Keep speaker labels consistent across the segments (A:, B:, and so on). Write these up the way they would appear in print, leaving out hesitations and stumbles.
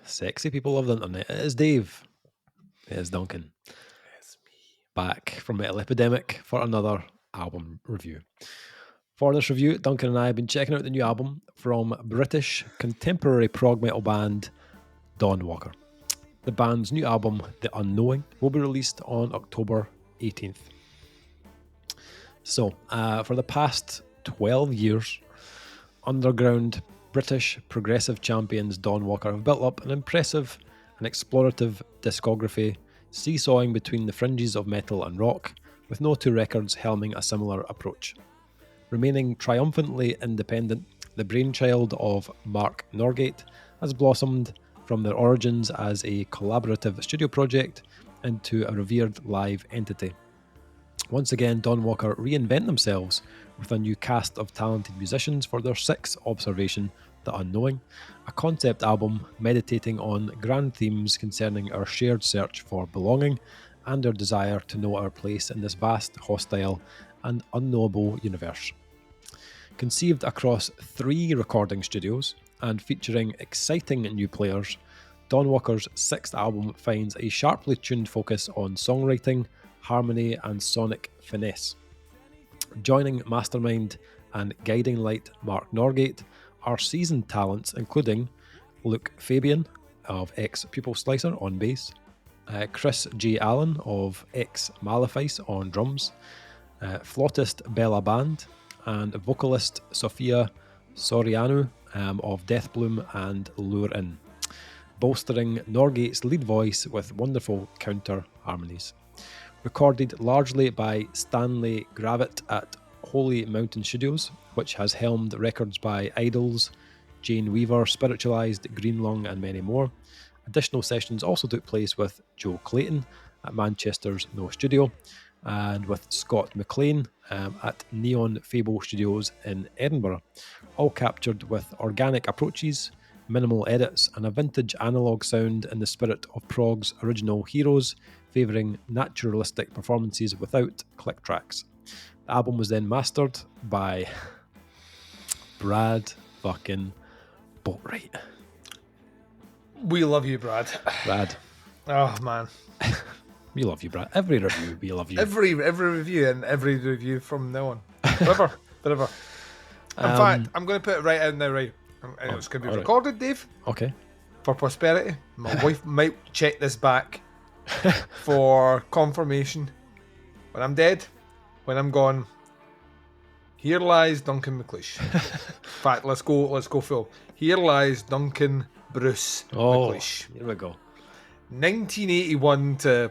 A: Sexy people of the internet. It is Dave. It is Duncan.
B: It's me.
A: Back from Metal Epidemic for another album review. For this review, Duncan and I have been checking out the new album from British contemporary prog metal band Dawnwalker. The band's new album, The Unknowing, will be released on October 18th. So, for the past 12 years, underground British progressive champions Dawnwalker have built up an impressive and explorative discography, seesawing between the fringes of metal and rock, with no two records helming a similar approach. Remaining triumphantly independent, the brainchild of Mark Norgate has blossomed from their origins as a collaborative studio project into a revered live entity. Once again, Dawnwalker reinvent themselves with a new cast of talented musicians for their sixth observation, The Unknowing, a concept album meditating on grand themes concerning our shared search for belonging and our desire to know our place in this vast, hostile, and unknowable universe. Conceived across 3 recording studios and featuring exciting new players, Dawnwalker's sixth album finds a sharply tuned focus on songwriting, harmony, and sonic finesse. Joining mastermind and guiding light Mark Norgate are seasoned talents including Luke Fabian of ex-Pupil Slicer on bass, Chris J. Allen of ex-Malefice on drums, flautist Bella Band, and vocalist Sophia Soriano of Deathbloom and Lure In, bolstering Norgate's lead voice with wonderful counter harmonies. Recorded largely by Stanley Gravitt at Holy Mountain Studios, which has helmed records by Idols, Jane Weaver, Spiritualized, Greenlung, and many more. Additional sessions also took place with Joe Clayton at Manchester's No Studio, and with Scott McLean at Neon Fable Studios in Edinburgh, all captured with organic approaches, minimal edits, and a vintage analogue sound in the spirit of Prog's original heroes, favouring naturalistic performances without click tracks. The album was then mastered by Brad fucking Boatwright.
B: We love you, Brad.
A: Brad.
B: Oh, man.
A: We love you, Brad. Every review, we love you.
B: Every review and every review from now on. Whatever. In fact, I'm going to put it right out now, right? And it's going to be recorded, Dave.
A: Okay.
B: For posterity. My wife might check this back for confirmation. When I'm dead, when I'm gone, here lies Duncan McLeish. In fact, let's go full. Here lies Duncan Bruce McLeish.
A: Here we go.
B: 1981 to,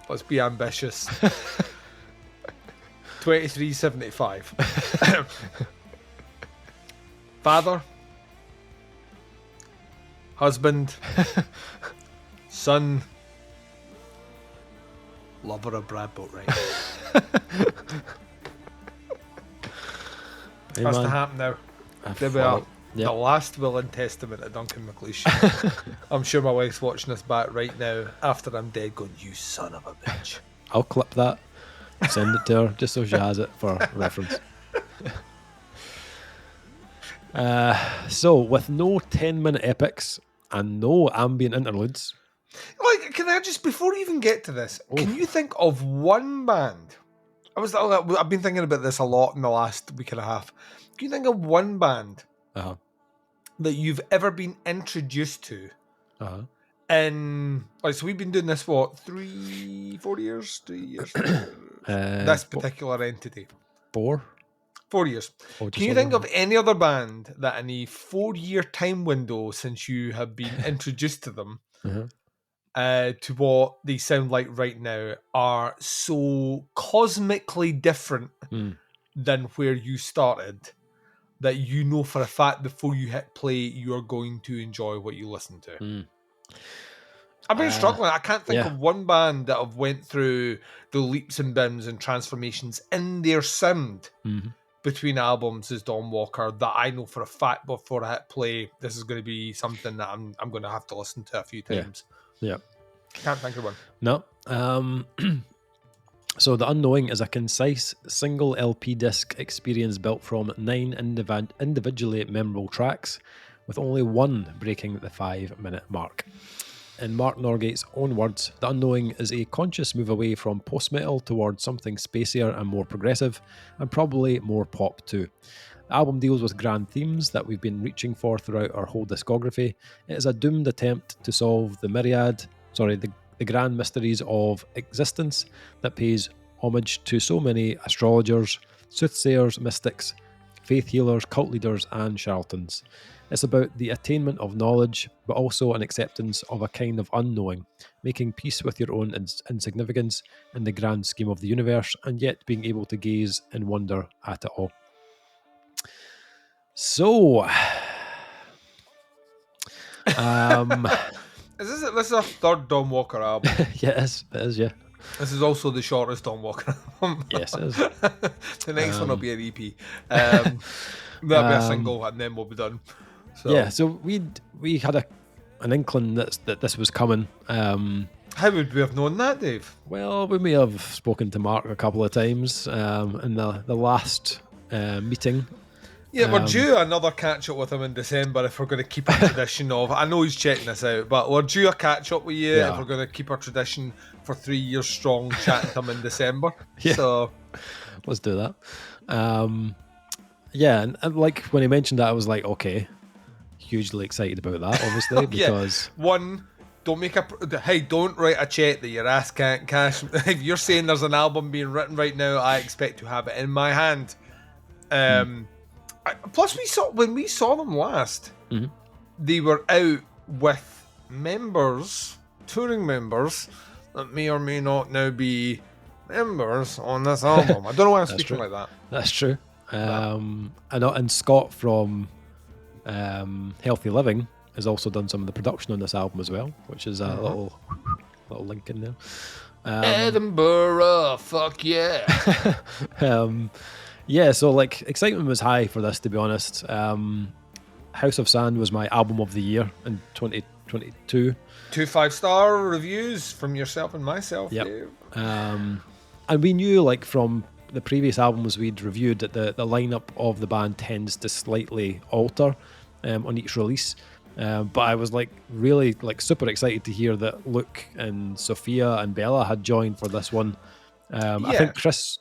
B: let's be ambitious, 2375. Father, husband, son, lover of Brad Boatwright. Has to happen now. There we are. Yep. The last will and testament of Duncan McLeish. I'm sure my wife's watching this back right now after I'm dead going, you son of a bitch.
A: I'll clip that, send it to her, just so she has it for reference. So, with no 10-minute epics and no ambient interludes...
B: Like, can I just, before we even get to this, can you think of one band? I've been thinking about this a lot in the last week and a half. Can you think of one band that you've ever been introduced to? And so we've been doing this, 3 years? This particular entity.
A: 4
B: years. Can you think of any other band that in a 4-year time window since you have been introduced to them to what they sound like right now are so cosmically different than where you started that you know for a fact before you hit play you're going to enjoy what you listen to? I've been struggling. I can't think of one band that have went through the leaps and bounds and transformations in their sound between albums as Dawnwalker that I know for a fact before I hit play this is going to be something that I'm going to have to listen to a few times.
A: Yeah.
B: Can't think of one.
A: No. So The Unknowing is a concise single LP disc experience built from 9 individually memorable tracks with only one breaking the 5-minute mark. In Mark Norgate's own words, The Unknowing is a conscious move away from post-metal towards something spacier and more progressive, and probably more pop too. The album deals with grand themes that we've been reaching for throughout our whole discography. It is a doomed attempt to solve the grand mysteries of existence that pays homage to so many astrologers, soothsayers, mystics, faith healers, cult leaders, and charlatans. It's about the attainment of knowledge, but also an acceptance of a kind of unknowing, making peace with your own insignificance in the grand scheme of the universe, and yet being able to gaze in wonder at it all. So,
B: this is our third Dawnwalker album.
A: Yeah, it is, yeah.
B: This is also the shortest Dawnwalker album.
A: Yes, it is.
B: The next one will be an EP. That'll be a single, and then we'll be done. So.
A: Yeah, so we had an inkling that this was coming.
B: How would we have known that, Dave?
A: Well, we may have spoken to Mark a couple of times in the last meeting.
B: Yeah, we're due another catch-up with him in December if we're going to keep a tradition of... I know he's checking this out, but we're due a catch-up with you if we're going to keep our tradition for 3 years strong, chatting to him in December. Yeah. So
A: let's do that. Yeah, and like when he mentioned that, I was like, okay, hugely excited about that, obviously, because...
B: One, don't don't write a check that your ass can't cash. If you're saying there's an album being written right now, I expect to have it in my hand. Plus, when we saw them last, they were out with touring members, that may or may not now be members on this album. I don't know why I'm speaking like that.
A: That's true. And Scott from Healthy Living has also done some of the production on this album as well, which is a little link in there.
B: Edinburgh, fuck yeah.
A: Yeah, so like excitement was high for this, to be honest. House of Sand was my album of the year in 2022.
B: 2 5-star reviews from yourself and myself, Dave.
A: And we knew, like, from the previous albums we'd reviewed, that the lineup of the band tends to slightly alter on each release. But I was like really like super excited to hear that Luke and Sophia and Bella had joined for this one. I think Chris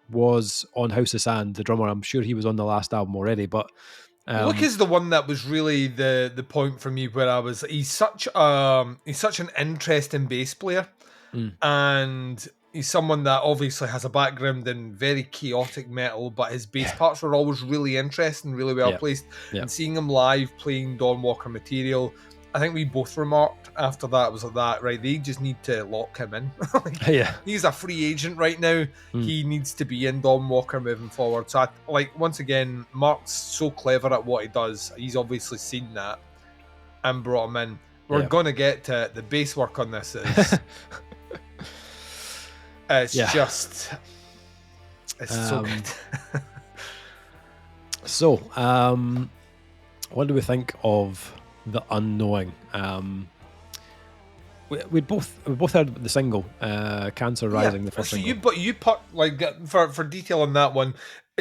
A: was on House of Sand, the drummer. I'm sure he was on the last album already, but
B: Luke is the one that was really the point for me where he's such an interesting bass player, and he's someone that obviously has a background in very chaotic metal, but his bass parts were always really interesting, really well placed. And seeing him live playing Dawnwalker material, I think we both remarked after that, was like that, right, they just need to lock him in. He's a free agent right now. He needs to be in Dawnwalker moving forward. So once again, Mark's so clever at what he does. He's obviously seen that and brought him in. We're going to get to the bass work on this. It's so good.
A: So, what do we think of The Unknowing? We both heard the single, Cancer Rising, the first single.
B: You put, like, for detail on that one,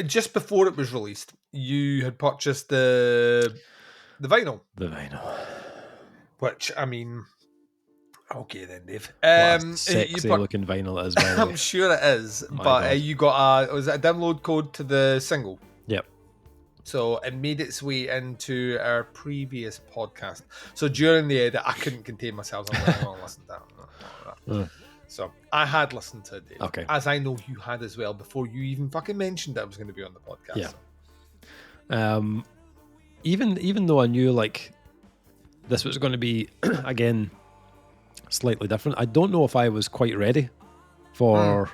B: just before it was released, you had purchased the vinyl.
A: The vinyl.
B: Which, I mean, okay then, Dave.
A: Sexy looking vinyl as well.
B: I'm sure it is. But you got was it a download code to the single?
A: Yep.
B: So it made its way into our previous podcast. So during the edit, I couldn't contain myself. I was like, oh, listen to that. So I had listened to it, Dave.
A: Okay.
B: As I know you had as well, before you even fucking mentioned that I was going to be on the podcast.
A: Yeah. So. Even though I knew, like, this was going to be, again, slightly different, I don't know if I was quite ready for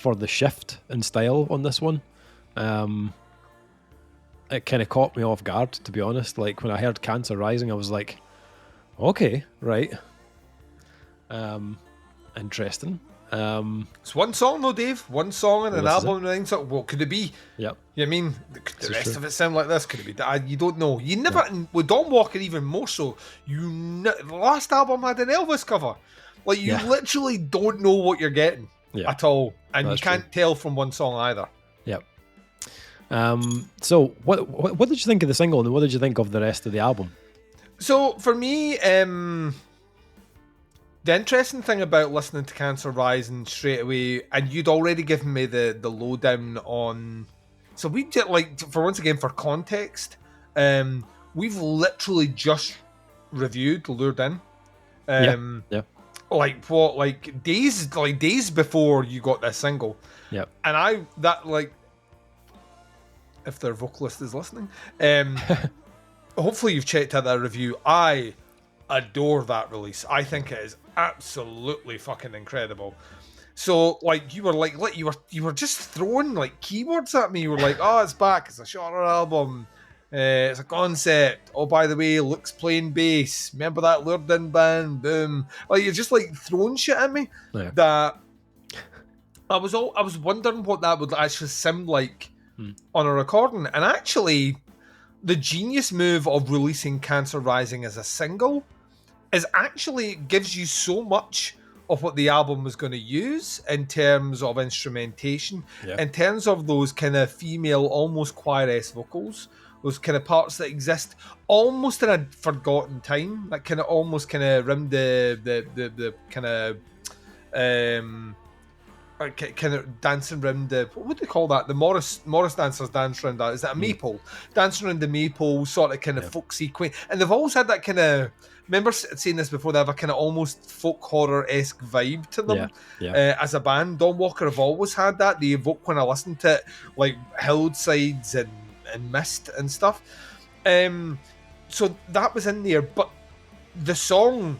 A: the shift in style on this one. It kind of caught me off guard, to be honest. Like, when I heard Cancer Rising, I was like, okay, right. Interesting.
B: It's one song though, Dave. One song and an album. What could it be?
A: Yep.
B: You know what I mean? Could the rest of it sound like this? Could it be that? You don't know. You never, with Dawnwalker even more so, the last album had an Elvis cover. Like, you literally don't know what you're getting at all. And you can't tell from one song either.
A: Yep. So what did you think of the single, and what did you think of the rest of the album?
B: So for me, the interesting thing about listening to Cancer Rising straight away, and you'd already given me the lowdown on. So we did, like, for once again, for context, we've literally just reviewed Lured In.
A: Yeah.
B: Like days before you got this single.
A: Yeah.
B: And if their vocalist is listening, hopefully you've checked out that review. I adore that release. I think it is absolutely fucking incredible. So, like, you were just throwing like keywords at me. You were like, "Oh, it's back. It's a shorter album. It's a concept. Oh, by the way, Luke's playing bass. Remember that Lured In band? Boom!" Like, you're just like throwing shit at me.
A: Yeah.
B: That I was wondering what that would actually sound like on a recording, and actually, the genius move of releasing Cancer Rising as a single is actually gives you so much of what the album was going to use in terms of instrumentation, in terms of those kind of female, almost choir-esque vocals, those kind of parts that exist almost in a forgotten time, that kind of almost kind of rim the kind of kind of dancing around the, what would they call that? The Morris dancers dance around that. Is that a maple? Dancing around the maple, sort of kind of folksy quaint. And they've always had that kind of, remember saying this before, they have a kind of almost folk horror-esque vibe to them as a band. Dawnwalker have always had that. They evoke, when I listen to it, like hillsides and mist and stuff. So that was in there. But the song,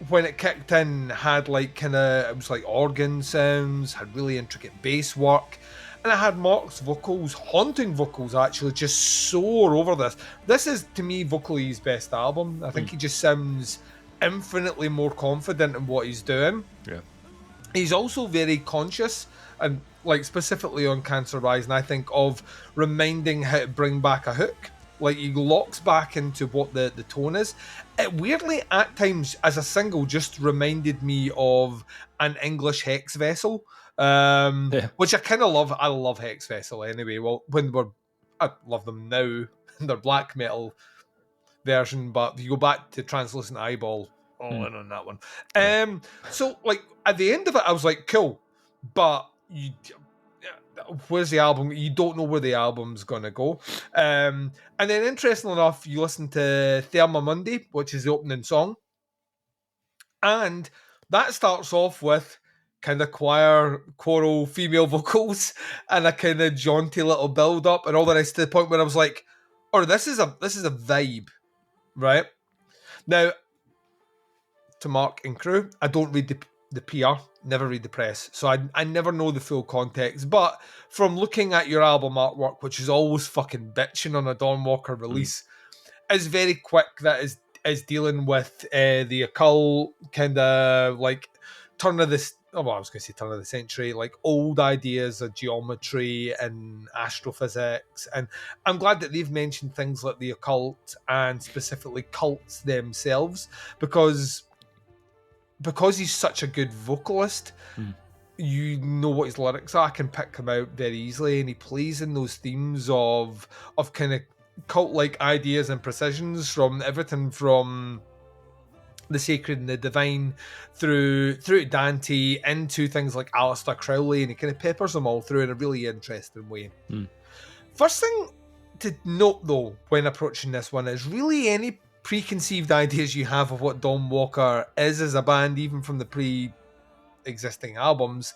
B: when it kicked in, had like kind of, it was like organ sounds, had really intricate bass work, and it had Mark's vocals, haunting vocals actually, just soar over this. This is, to me, vocally his best album. I think he just sounds infinitely more confident in what he's doing.
A: Yeah.
B: He's also very conscious, and like specifically on Cancer Rising, I think, of reminding how to bring back a hook. Like, he locks back into what the tone is. It weirdly, at times, as a single, just reminded me of an English Hexvessel, which I kind of love. I love Hexvessel anyway. Well, I love them now in their black metal version, but if you go back to Translucent Eyeball, all in on that one. So, like, at the end of it, I was like, cool, but where's the album? You don't know where the album's gonna go. And then, interestingly enough, you listen to Therma Mundi, which is the opening song, and that starts off with kind of choral female vocals and a kind of jaunty little build up and all the rest, to the point where I was like, "Oh, this is a vibe," right? Now, to Mark and crew, I don't read the PR, never read the press, so I never know the full context. But from looking at your album artwork, which is always fucking bitching on a Dawnwalker release, is very quick. That is dealing with the occult, kind of like turn of the century, like old ideas of geometry and astrophysics. And I'm glad that they've mentioned things like the occult and specifically cults themselves, because he's such a good vocalist, you know what his lyrics are. I can pick him out very easily, and he plays in those themes of kind of cult-like ideas and precisions, from everything from the sacred and the divine through Dante into things like Aleister Crowley, and he kind of peppers them all through in a really interesting way. First thing to note, though, when approaching this one, is really any preconceived ideas you have of what Dawnwalker is as a band, even from the pre-existing albums.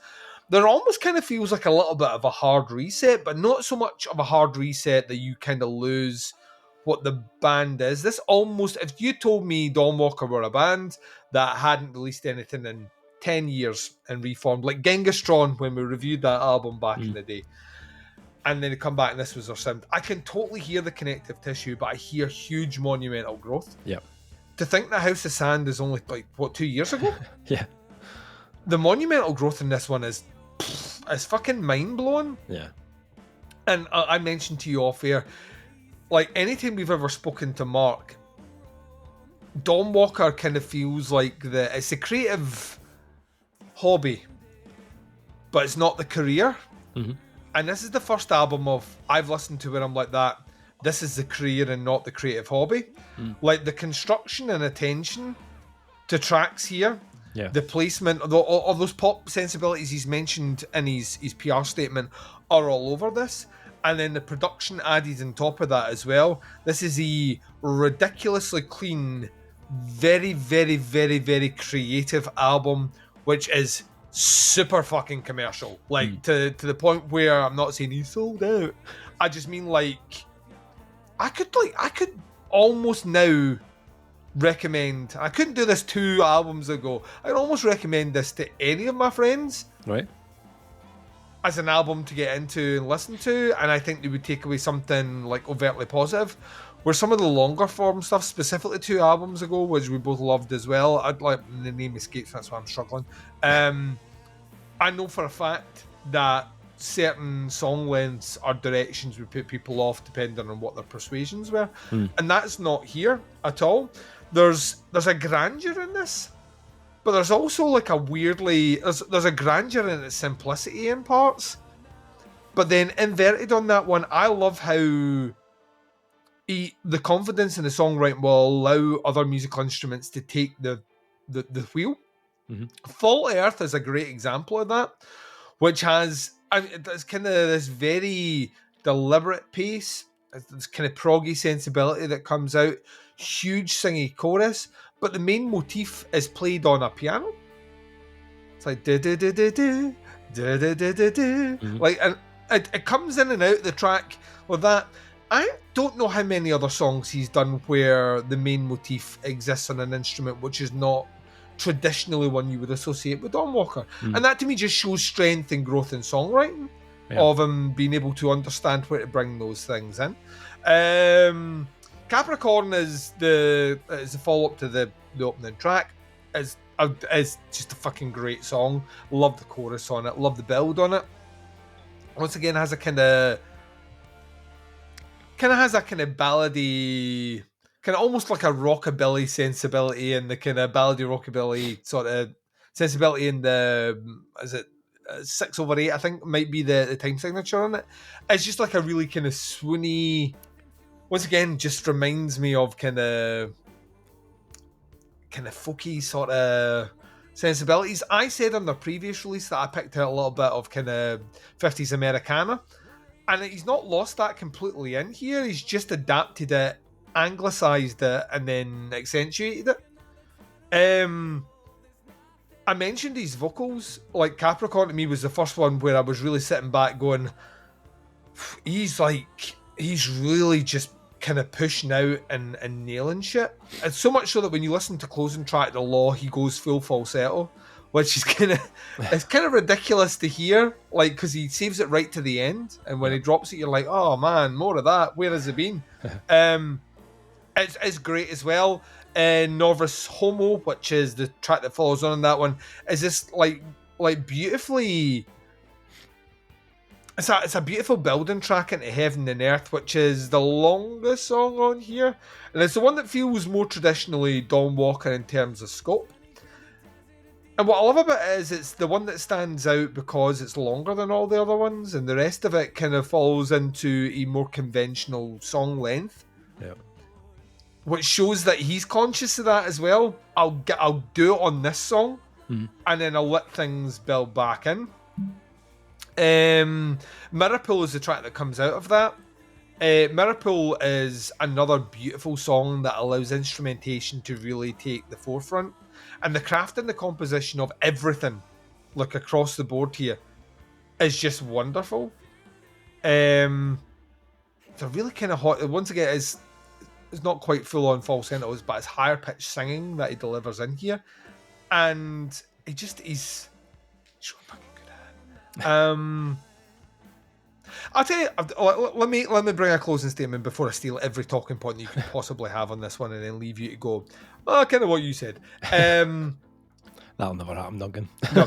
B: There almost kind of feels like a little bit of a hard reset, but not so much of a hard reset that you kind of lose what the band is. This almost, if you told me Dawnwalker were a band that hadn't released anything in 10 years and reformed, like Gengistron when we reviewed that album back in the day, and then they come back and this was their sound, I can totally hear the connective tissue, but I hear huge monumental growth.
A: Yeah.
B: To think that House of Sand is only, like, what, 2 years ago?
A: Yeah.
B: The monumental growth in this one is fucking mind-blowing.
A: Yeah.
B: And I mentioned to you off air, like, anytime we've ever spoken to Mark, Dawnwalker kind of feels like it's a creative hobby, but it's not the career. And this is the first album I've listened to where I'm like that. This is the career and not the creative hobby. Like the construction and attention to tracks here, the placement of all those pop sensibilities he's mentioned in his PR statement are all over this. And then the production added on top of that as well. This is a ridiculously clean, very, very, very, very creative album, which is super fucking commercial. Like to the point where I'm not saying he's sold out. I just mean like I could almost now recommend. I couldn't do this 2 albums ago. I could almost recommend this to any of my friends.
A: Right.
B: As an album to get into and listen to, and I think they would take away something like overtly positive. Where some of the longer form stuff, specifically 2 albums ago, which we both loved as well, I'd like the name escapes, that's why I'm struggling. I know for a fact that certain song lengths or directions would put people off depending on what their persuasions were, and that's not here at all. There's a grandeur in this. But there's also like a weirdly... There's a grandeur in its simplicity in parts. But then inverted on that one, I love how the confidence in the songwriting will allow other musical instruments to take the wheel. Fall Earth is a great example of that, which has... it's kind of this very deliberate pace. This kind of proggy sensibility that comes out. Huge singy chorus. But the main motif is played on a piano. It's like like, and it comes in and out the track with that. I don't know how many other songs he's done where the main motif exists on an instrument which is not traditionally one you would associate with Dawnwalker. And that to me just shows strength and growth in songwriting of him being able to understand where to bring those things in. Capricorn is the follow-up to the opening track. Is just a fucking great song. Love the chorus on it. Love the build on it. Once again, has a kind of ballady, kind of almost like a rockabilly sensibility, and the kind of ballady rockabilly sort of sensibility in the 6/8, I think might be the time signature on it. It's just like a really kind of swoony. Once again, just reminds me of kind of folky sort of sensibilities. I said on the previous release that I picked out a little bit of kind of 50s Americana, and he's not lost that completely in here. He's just adapted it, anglicised it, and then accentuated it. I mentioned his vocals. Like Capricorn to me was the first one where I was really sitting back going, he's really just kind of pushing out and nailing shit. It's so much so that when you listen to closing track The Law, he goes full falsetto, which is it's kind of ridiculous to hear, like, because he saves it right to the end, and when he drops it, you're like, oh man, more of that. Where has it been? It's great as well. Novice Homo, which is the track that follows on that one, is this like beautifully. It's a beautiful building track into Heaven and Earth, which is the longest song on here, and it's the one that feels more traditionally Dawnwalker in terms of scope. And what I love about it is it's the one that stands out because it's longer than all the other ones, and the rest of it kind of falls into a more conventional song length.
A: Yeah. Which
B: shows that he's conscious of that as well. I'll do it on this song, and then I'll let things build back in. Mirrorpool is the track that comes out of that. Mirrorpool is another beautiful song that allows instrumentation to really take the forefront, and the craft and the composition of everything, like across the board here, is just wonderful. It's a really kind of hot. Once again, it's not quite full on falsettos, but it's higher pitched singing that he delivers in here, and he's so fucking good at it. I'll tell you. Let me bring a closing statement before I steal every talking point that you could possibly have on this one, and then leave you to go. Kind of what you said.
A: That'll never happen, Duncan.
B: No.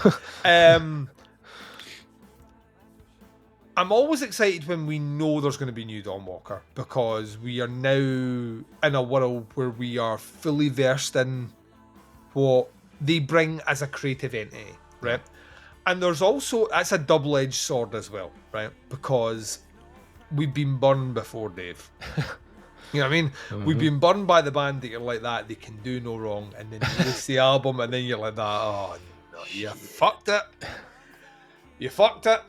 B: I'm always excited when we know there's going to be new Dawnwalker, because we are now in a world where we are fully versed in what they bring as a creative entity, right? And there's also, that's a double-edged sword as well, right? Because we've been burned before, Dave. You know what I mean? We've been burned by the band that you're like that, they can do no wrong, and then you release the album, and then you're like that, oh no, you fucked it. You fucked it.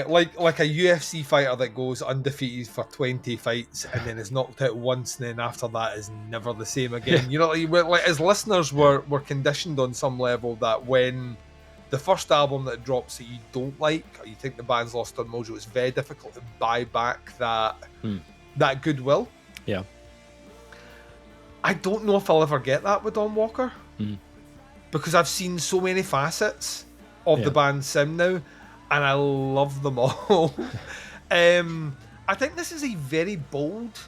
B: Like a UFC fighter that goes undefeated for 20 fights and then is knocked out once, and then after that is never the same again. You know, like as listeners, we're conditioned on some level that when the first album that drops that you don't like, or you think the band's lost on mojo, it's very difficult to buy back that goodwill.
A: Yeah.
B: I don't know if I'll ever get that with Dawnwalker, because I've seen so many facets of the band's sound now, and I love them all. I think this is a very bold.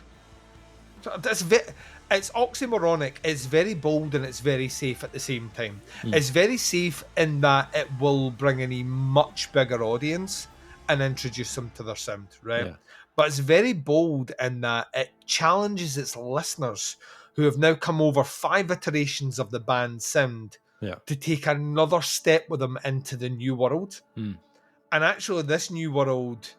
B: It's oxymoronic. It's very bold and it's very safe at the same time. It's very safe in that it will bring in a much bigger audience and introduce them to their sound, right? Yeah. But it's very bold in that it challenges its listeners who have now come over 5 iterations of the band's sound to take another step with them into the new world. And actually, this new world,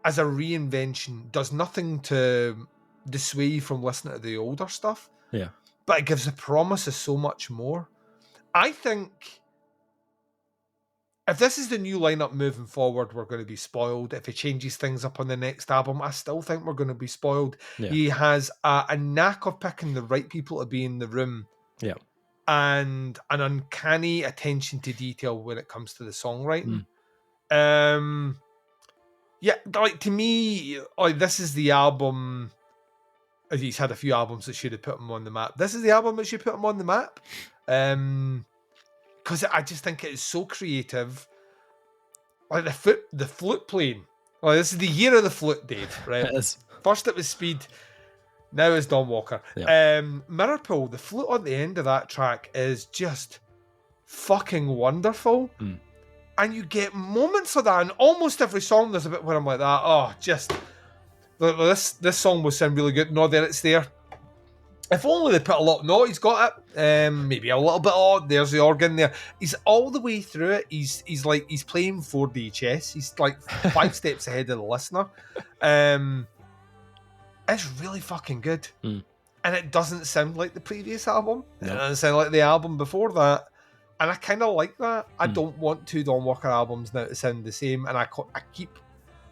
B: as a reinvention, does nothing to dissuade you from listening to the older stuff.
A: Yeah.
B: But it gives the promise of so much more. I think if this is the new lineup moving forward, we're going to be spoiled. If he changes things up on the next album, I still think we're going to be spoiled. Yeah. He has a knack of picking the right people to be in the room.
A: Yeah.
B: And an uncanny attention to detail when it comes to the songwriting. Yeah, like to me, like this is the album. He's had a few albums that should have put him on the map. This is the album that should put him on the map. Because I just think it is so creative. Like the flute playing. Like this is the year of the flute, Dave, right? First it was Speed, now it's Dawnwalker. Yeah. Mirrorpool, the flute on the end of that track is just fucking wonderful. And you get moments of that, and almost every song there's a bit where I'm like that. Oh, just this song will sound really good. No, there it's there. If only they put a lot. No, he's got it. Maybe a little bit odd. There's the organ there. He's all the way through it. He's playing 4D chess. He's like 5 steps ahead of the listener. It's really fucking good, and it doesn't sound like the previous album. No. It doesn't sound like the album before that. And I kind of like that. I don't want 2 Dawnwalker albums now to sound the same. And I keep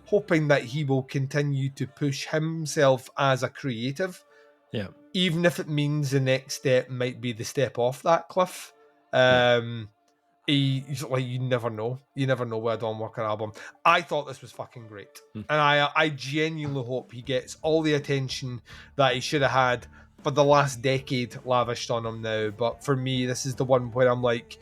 B: hoping that he will continue to push himself as a creative.
A: Yeah.
B: Even if it means the next step might be the step off that cliff. He's like, you never know. You never know with a Dawnwalker album. I thought this was fucking great. And I genuinely hope he gets all the attention that he should have had for the last decade lavished on him now. But for me, this is the one where I'm like,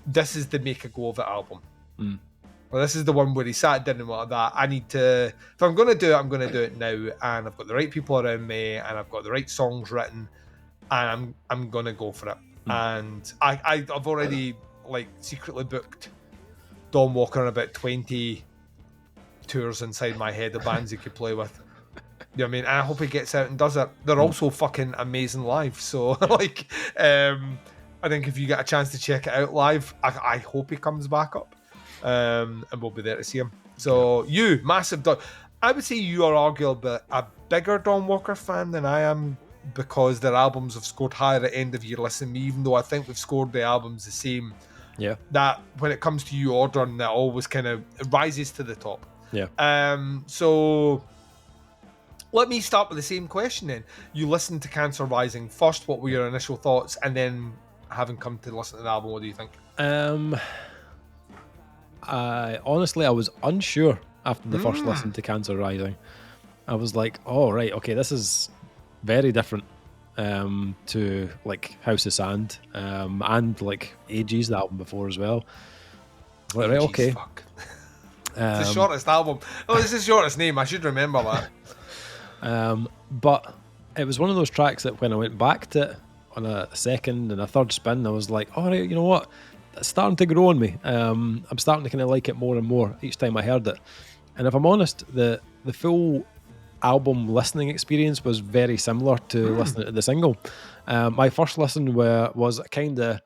B: this is the make a go of it album. Well, this is the one where he sat down and went like that. I need to, if I'm going to do it, I'm going to do it now. And I've got the right people around me, and I've got the right songs written, and I'm going to go for it. And I've already like secretly booked Dawnwalker on about 20 tours inside my head of bands he could play with. You know what I mean? And I hope he gets out and does it. They're also fucking amazing live. So, like, I think if you get a chance to check it out live, I hope he comes back up. And we'll be there to see him. So, you, massive I would say you are arguably a bigger Dawnwalker fan than I am, because their albums have scored higher at the end of your listen, even though I think we've scored the albums the same.
A: Yeah.
B: That when it comes to you ordering, that always kind of rises to the top.
A: Yeah.
B: So let me start with the same question then. You listened to Cancer Rising first. What were your initial thoughts? And then, having come to listen to the album, what do you think?
A: Honestly, I was unsure after the first listen to Cancer Rising. I was like, oh, right, okay, this is very different to like House of Sand and like Ages, the album before as well. Like, right, okay.
B: Fuck. It's the shortest album. Oh, it's the shortest name. I should remember that.
A: But it was one of those tracks that when I went back to it on a second and a third spin, I was like, all right, you know what? It's starting to grow on me. I'm starting to kind of like it more and more each time I heard it. And if I'm honest, the full album listening experience was very similar to listening to the single. My first listen was kind of,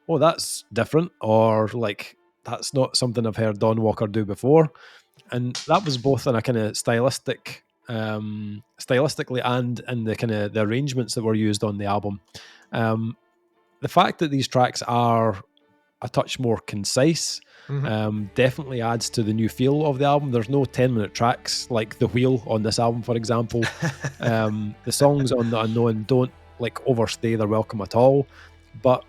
A: oh, that's different, or like that's not something I've heard Dawnwalker do before. And that was both in a kind of stylistically and in the kind of the arrangements that were used on the album. The fact that these tracks are a touch more concise definitely adds to the new feel of the album. There's no 10-minute tracks like The Wheel on this album, for example. The songs on The Unknowing don't like overstay their welcome at all. But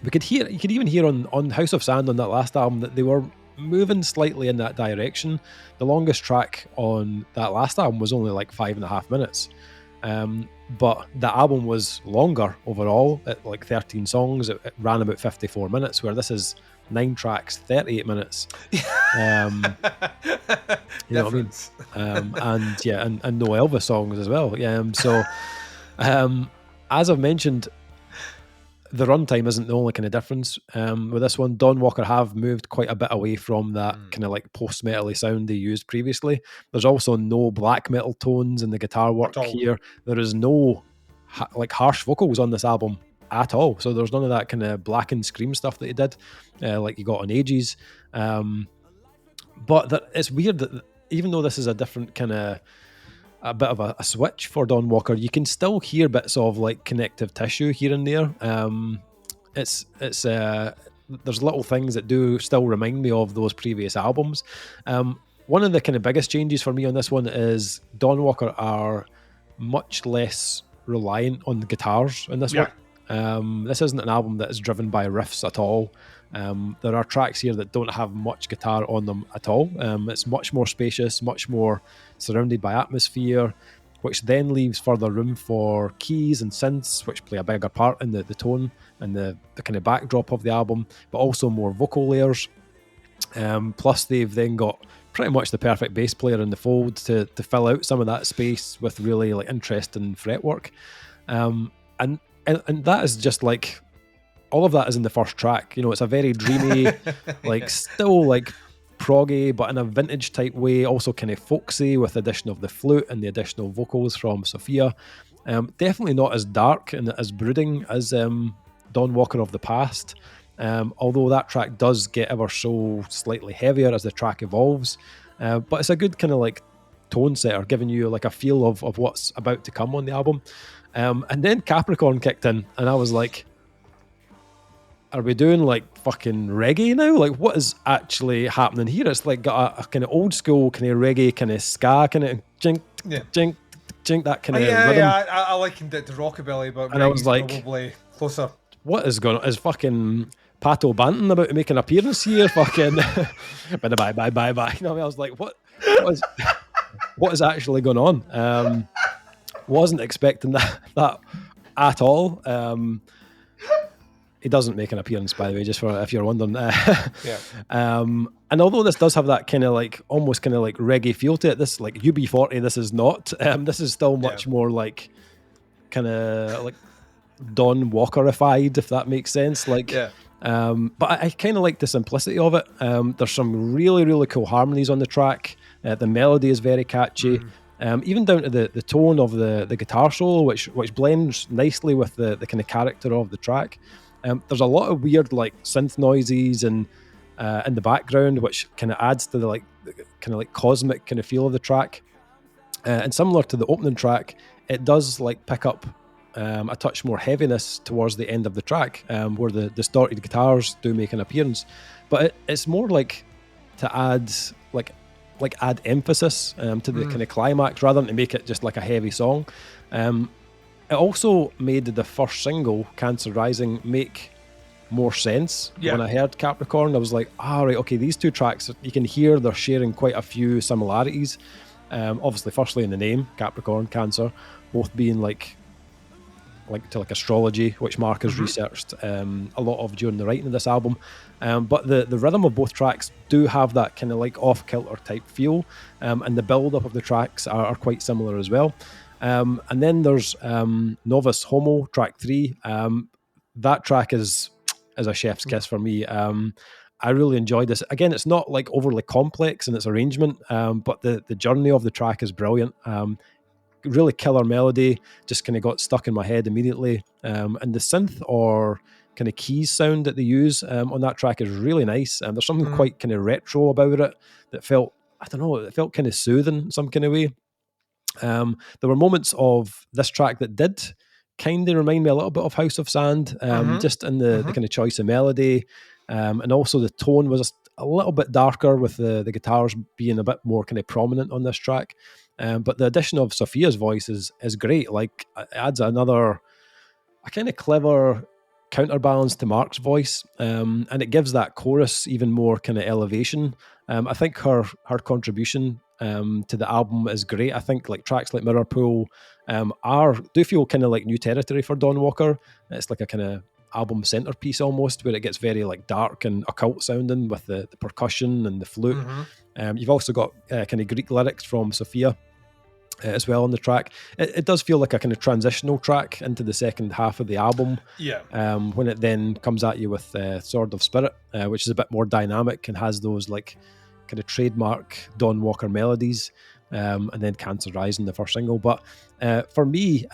A: you could even hear on House of Sand on that last album that they were moving slightly in that direction. The longest track on that last album was only like 5.5 minutes. But the album was longer overall at like 13 songs. It ran about 54 minutes, where this is 9 tracks, 38 minutes. You know what I mean? And no Elvis songs as well. So as I've mentioned, the runtime isn't the only kind of difference with this one. Dawnwalker have moved quite a bit away from that kind of like post-metal-y sound they used previously. There's also no black metal tones in the guitar work here. There is no like harsh vocals on this album at all. So there's none of that kind of black and scream stuff that he did, like you got on Ages. But it's weird that even though this is a different kind of a bit of a switch for Dawnwalker, you can still hear bits of like connective tissue here and there. It's there's little things that do still remind me of those previous albums. One of the kind of biggest changes for me on this one is Dawnwalker are much less reliant on the guitars in this one. This isn't an album that is driven by riffs at all. There are tracks here that don't have much guitar on them at all. It's much more spacious, much more surrounded by atmosphere, which then leaves further room for keys and synths, which play a bigger part in the tone and the kind of backdrop of the album, but also more vocal layers. Plus they've then got pretty much the perfect bass player in the fold to fill out some of that space with really like interesting fretwork. And that is just like, all of that is in the first track. You know, it's a very dreamy, like still like proggy, but in a vintage type way, also kind of folksy with the addition of the flute and the additional vocals from Sophia. Definitely not as dark and as brooding as Dawnwalker of the past. Although that track does get ever so slightly heavier as the track evolves. But it's a good kind of like tone setter, giving you like a feel of what's about to come on the album. And then Capricorn kicked in, and I was like, are we doing like fucking reggae now? Like, what is actually happening here? It's like got a kind of old school kind of reggae, kind of ska, kind of jink, jink, jink, that kind of rhythm.
B: Yeah, I likened it to rockabilly, but
A: and I was like,
B: probably closer.
A: What is going on? Is fucking Pato Banton about to make an appearance here? Fucking bye. You know what I mean? I was like, what is actually going on? Wasn't expecting that at all. He doesn't make an appearance, by the way, just for if you're wondering. And although this does have that kind of like almost kind of like reggae feel to it, this like UB40, this is not. This is still much more like kind of like Dawnwalkerified, if that makes sense. Like, but I kind of like the simplicity of it. There's some really, really cool harmonies on the track. The melody is very catchy. Even down to the tone of the guitar solo, which blends nicely with the kind of character of the track. There's a lot of weird like synth noises and in the background, which kind of adds to the like kind of like cosmic kind of feel of the track. And similar to the opening track, it does like pick up a touch more heaviness towards the end of the track, where the distorted guitars do make an appearance. But it's more like to add add emphasis to the kind of climax rather than to make it just like a heavy song. It also made the first single, Cancer Rising, make more sense. When I heard Capricorn, I was like, right, okay, these two tracks, you can hear they're sharing quite a few similarities. Obviously, firstly in the name, Capricorn, Cancer, both being like to astrology, which Mark has researched a lot of during the writing of this album. But the rhythm of both tracks do have that kind of like off-kilter type feel, and the build-up of the tracks are quite similar as well. And then there's Novus Homo, track 3. That track is a chef's kiss for me. I really enjoyed this. Again, it's not like overly complex in its arrangement, but the journey of the track is brilliant. Really killer melody, just kind of got stuck in my head immediately. And the synth or kind of keys sound that they use on that track is really nice. And there's something quite kind of retro about it that felt, I don't know, it felt kind of soothing in some kind of way. There were moments of this track that did kind of remind me a little bit of House of Sand, just in the kind of choice of melody. And also the tone was a little bit darker with the guitars being a bit more kind of prominent on this track. But the addition of Sophia's voice is great. Like, it adds a kind of clever counterbalance to Mark's voice, and it gives that chorus even more kind of elevation. I think her contribution to the album is great. I think like tracks like Mirror Pool do feel kind of like new territory for Dawnwalker. It's like a kind of album centerpiece almost, where it gets very like dark and occult sounding with the percussion and the flute. You've also got kind of Greek lyrics from Sophia as well on the track. It does feel like a kind of transitional track into the second half of the album. When it then comes at you with Sword of Spirit, which is a bit more dynamic and has those like kind of trademark Dawnwalker melodies, and then Cancer Rising, the first single. But for me,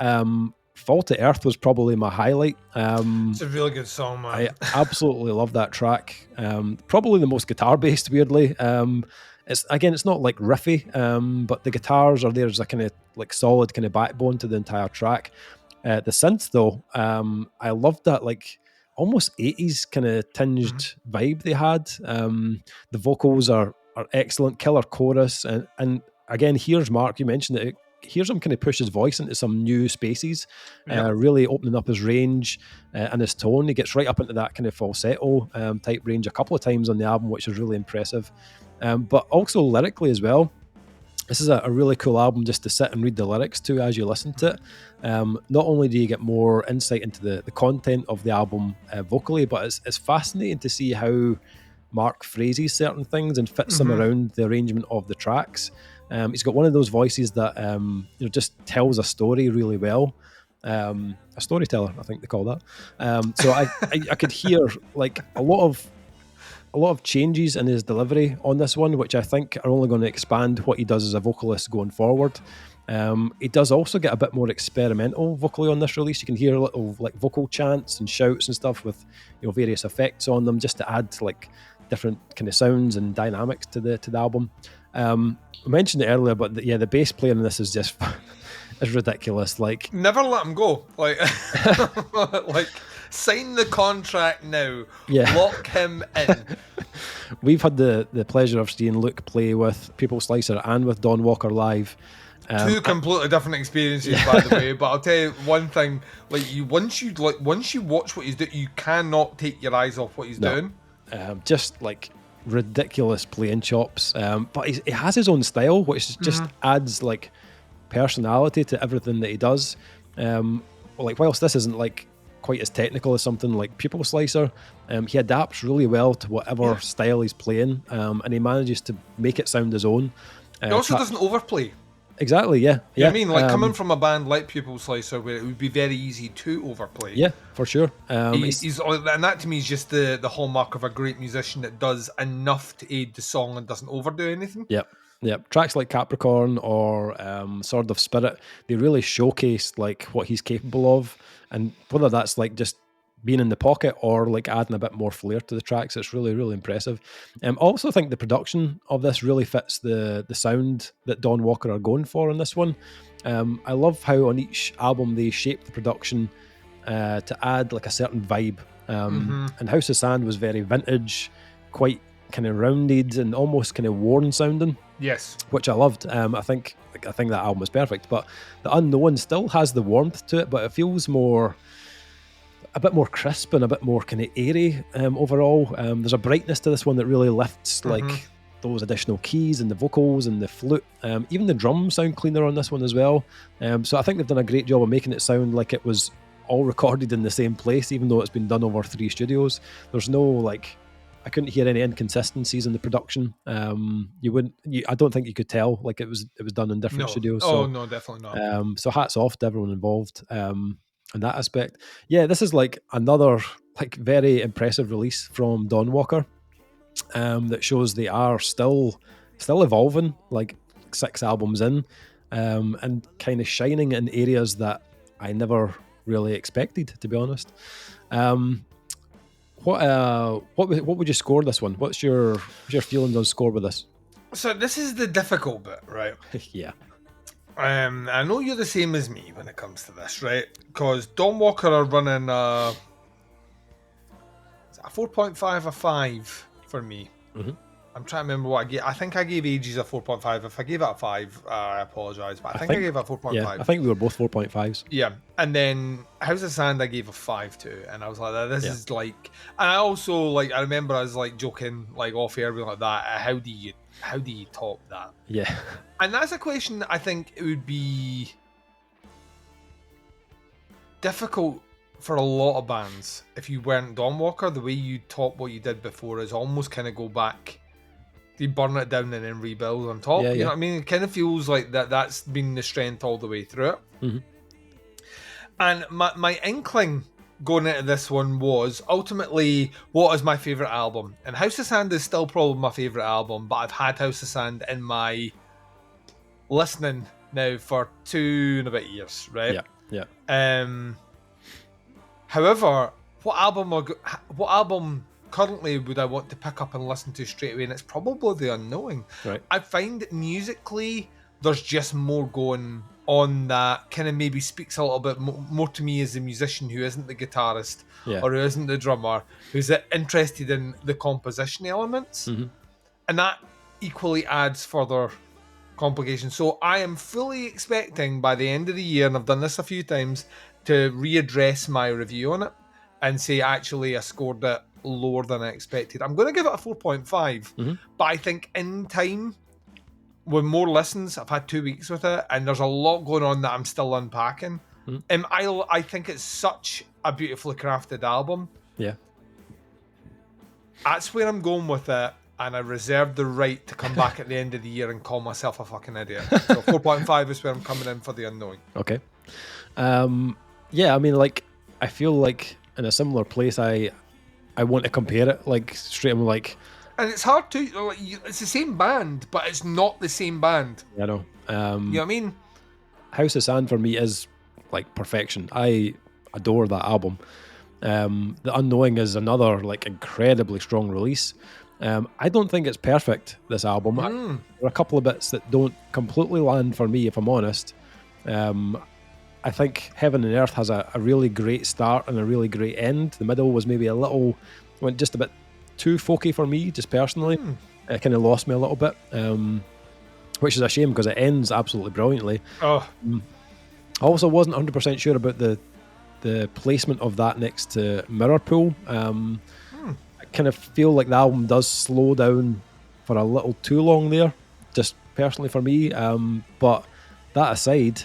A: Fall to Earth was probably my highlight.
B: It's a really good song, man.
A: I absolutely love that track. Probably the most guitar based, weirdly. It's not like riffy, but the guitars are there as a kind of like solid kind of backbone to the entire track. The synth though, I loved that like almost 80s kind of tinged vibe they had. The vocals are excellent, killer chorus, and again, here's Mark, you mentioned it, here's him kind of push his voice into some new spaces, really opening up his range and his tone. He gets right up into that kind of falsetto type range a couple of times on the album, which is really impressive. But also lyrically as well, this is a really cool album just to sit and read the lyrics to as you listen to it. Not only do you get more insight into the content of the album vocally, but it's fascinating to see how Mark phrases certain things and fits them around the arrangement of the tracks. He's got one of those voices that just tells a story really well. A storyteller, I think they call that. So I could hear like a lot of changes in his delivery on this one, which I think are only going to expand what he does as a vocalist going forward. He does also get a bit more experimental vocally on this release. You can hear little like vocal chants and shouts and stuff with various effects on them, just to add like different kind of sounds and dynamics to the album. I mentioned it earlier, but the bass player in this is just is ridiculous. Like,
B: never let him go. Like, like sign the contract now. Lock him in.
A: We've had the pleasure of seeing Luke play with People Slicer and with Dawnwalker live.
B: Two completely different experiences, by the way. But I'll tell you one thing: like, once you watch what he's doing, you cannot take your eyes off what he's doing.
A: Just like ridiculous playing chops, but he has his own style, which just adds like personality to everything that he does. Like, whilst this isn't like quite as technical as something like People Slicer, he adapts really well to whatever style he's playing, and he manages to make it sound his own.
B: He also doesn't overplay.
A: Exactly, yeah.
B: I mean, like, coming from a band like People Slicer, where it would be very easy to overplay.
A: Yeah, for sure.
B: He's and that to me is just the hallmark of a great musician that does enough to aid the song and doesn't overdo anything.
A: Yep. Tracks like Capricorn or Sword of Spirit, they really showcase like what he's capable of, and whether that's like just being in the pocket or like adding a bit more flair to the tracks, it's really, really impressive. I also think the production of this really fits the sound that Dawnwalker are going for in this one. I love how on each album they shape the production to add like a certain vibe. And House of Sand was very vintage, quite kind of rounded and almost kind of worn sounding.
B: Yes,
A: which I loved. I think that album was perfect. But the Unknowing still has the warmth to it, but it feels a bit more crisp and a bit more kind of airy overall. There's a brightness to this one that really lifts like those additional keys and the vocals and the flute. Even the drums sound cleaner on this one as well. So I think they've done a great job of making it sound like it was all recorded in the same place, even though it's been done over 3 studios. There's no like, I couldn't hear any inconsistencies in the production. I don't think you could tell like it was done in different studios.
B: No, definitely not.
A: So hats off to everyone involved in that aspect. Yeah, this is like another like very impressive release from Dawnwalker that shows they are still evolving, like 6 albums in, and kind of shining in areas that I never really expected, to be honest. What would you score this one? What's your feelings on score with this?
B: So this is the difficult bit, right?
A: Yeah.
B: I know you're the same as me when it comes to this, right? Because Dawnwalker are running a 4.5 or 5 for me.
A: Mm-hmm.
B: I'm trying to remember what I gave. I think I gave Ages a 4.5. If I gave it a 5, I apologise, but I think I gave it a 4.5.
A: Yeah, I think we were both 4.5s.
B: Yeah, and then House of Sand I gave a 5 to, and I was like, this is like, and I also like, I remember I was like joking like off air, being like that. How do you top that?
A: Yeah,
B: and that's a question I think it would be difficult for a lot of bands if you weren't Dawnwalker. The way you top what you did before is almost kind of go back. You burn it down and then rebuild on top. You know what I mean? It kind of feels like that's been the strength all the way through it.
A: Mm-hmm.
B: And my inkling going into this one was ultimately, what is my favourite album? And House of Sand is still probably my favourite album, but I've had House of Sand in my listening now for 2 and a bit years, right?
A: Yeah.
B: However, what album currently would I want to pick up and listen to straight away? And it's probably The Unknowing.
A: Right.
B: I find musically there's just more going on that kind of maybe speaks a little bit more to me as a musician who isn't the guitarist or who isn't the drummer, who's interested in the composition elements.
A: Mm-hmm.
B: And that equally adds further complications. So I am fully expecting by the end of the year, and I've done this a few times, to readdress my review on it and say, actually, I scored it lower than I expected. I'm going to give it a 4.5, but I think in time, with more listens, I've had 2 weeks with it, and there's a lot going on that I'm still unpacking. I think it's such a beautifully crafted album.
A: Yeah.
B: That's where I'm going with it, and I reserve the right to come back at the end of the year and call myself a fucking idiot. So 4.5 is where I'm coming in for The Unknowing.
A: Okay. Yeah, I mean, like, I feel like in a similar place, I want to compare it, like, straight. I'm like,
B: and it's hard to, like, it's the same band, but it's not the same band.
A: I know.
B: You know what I mean?
A: House of Sand for me is like perfection. I adore that album. The Unknowing is another like incredibly strong release. I don't think it's perfect, this album. There are a couple of bits that don't completely land for me, if I'm honest. I think Heaven and Earth has a really great start and a really great end. The middle was maybe went just a bit too folky for me, just personally. It kind of lost me a little bit, which is a shame because it ends absolutely brilliantly. I also wasn't 100% sure about the placement of that next to Mirror Pool. I kind of feel like the album does slow down for a little too long there, just personally for me. But that aside,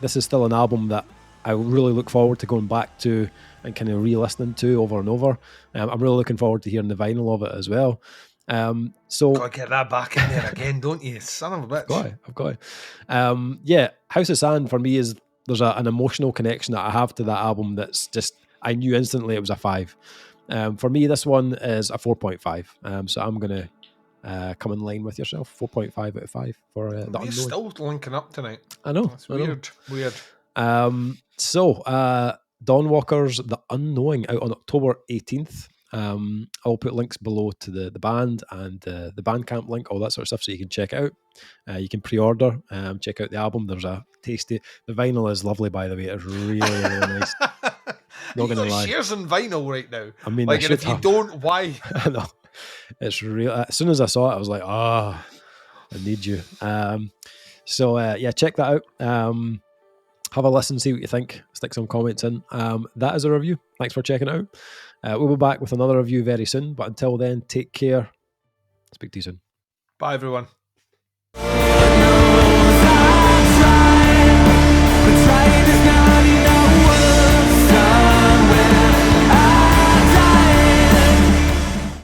A: this is still an album that I really look forward to going back to and kind of re-listening to over and over. I'm really looking forward to hearing the vinyl of it as well. So
B: gotta get that back in there again, don't you? Son of a bitch.
A: I've got it. Yeah, House of Sand for me is, there's an emotional connection that I have to that album that's just, I knew instantly it was a 5. For me, this one is a 4.5. So I'm going to come in line with yourself. 4.5 out of 5 for the Unknowing.
B: We're still linking up tonight.
A: I know.
B: That's weird.
A: So, Dawnwalker's The Unknowing out on October 18th. I'll put links below to the band and the Bandcamp link, all that sort of stuff, so you can check it out. You can pre-order, check out the album. There's a tasty, the vinyl is lovely, by the way. It's really, really nice. Not gonna lie.
B: Shares in vinyl right now.
A: I mean,
B: like, and if you don't, why?
A: I know. It's real. As soon as I saw it, I was like, I need you. So yeah, check that out. Have a listen, see what you think. Stick some comments in. That is a review. Thanks for checking it out. We'll be back with another review very soon. But until then, take care. Speak to you soon.
B: Bye, everyone.